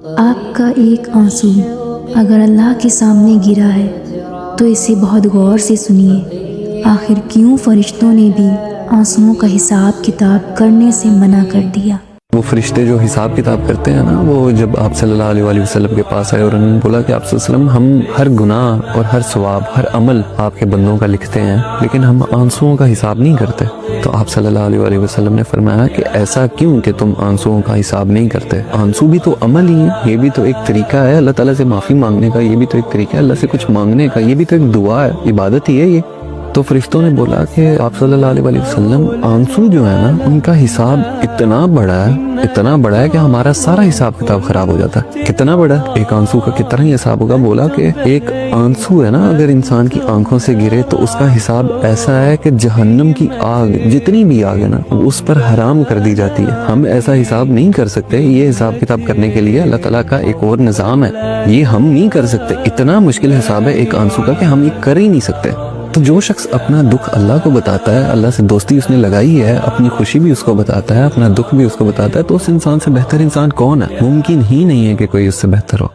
آپ کا ایک آنسو اگر اللہ کے سامنے گرا ہے تو اسے بہت غور سے سنیے۔ آخر کیوں فرشتوں نے بھی آنسوؤں کا حساب کتاب کرنے سے منع کر دیا؟ وہ فرشتے جو حساب کتاب کرتے ہیں نا، وہ جب آپ صلی اللہ علیہ وسلم کے پاس آئے اور انہوں نے بولا کہ آپ صلی اللہ علیہ وسلم، ہم ہر گناہ اور ہر ثواب، ہر عمل آپ کے بندوں کا لکھتے ہیں، لیکن ہم آنسوؤں کا حساب نہیں کرتے۔ تو آپ صلی اللہ علیہ وسلم نے فرمایا کہ ایسا کیوں کہ تم آنسوؤں کا حساب نہیں کرتے؟ آنسو بھی تو عمل ہی ہے، یہ بھی تو ایک طریقہ ہے اللہ تعالیٰ سے معافی مانگنے کا، یہ بھی تو ایک طریقہ ہے اللہ سے کچھ مانگنے کا، یہ بھی تو ایک دعا ہے، عبادت ہی ہے یہ۔ تو فرشتوں نے بولا کہ آپ صلی اللہ علیہ وسلم، آنسو جو ہے نا ان کا حساب اتنا بڑا ہے کہ ہمارا سارا حساب کتاب خراب ہو جاتا ہے۔ کتنا بڑا ہے؟ ایک آنسو کا کتنا ہی حساب ہوگا؟ بولا کہ ایک آنسو ہے نا، اگر انسان کی آنکھوں سے گرے تو اس کا حساب ایسا ہے کہ جہنم کی آگ، جتنی بھی آگ ہے نا، اس پر حرام کر دی جاتی ہے۔ ہم ایسا حساب نہیں کر سکتے، یہ حساب کتاب کرنے کے لیے اللہ تعالیٰ کا ایک اور نظام ہے، یہ ہم نہیں کر سکتے۔ اتنا مشکل حساب ہے ایک آنسو کا کہ ہم یہ کر ہی نہیں سکتے۔ تو جو شخص اپنا دکھ اللہ کو بتاتا ہے، اللہ سے دوستی اس نے لگائی ہے، اپنی خوشی بھی اس کو بتاتا ہے، اپنا دکھ بھی اس کو بتاتا ہے، تو اس انسان سے بہتر انسان کون ہے؟ ممکن ہی نہیں ہے کہ کوئی اس سے بہتر ہو۔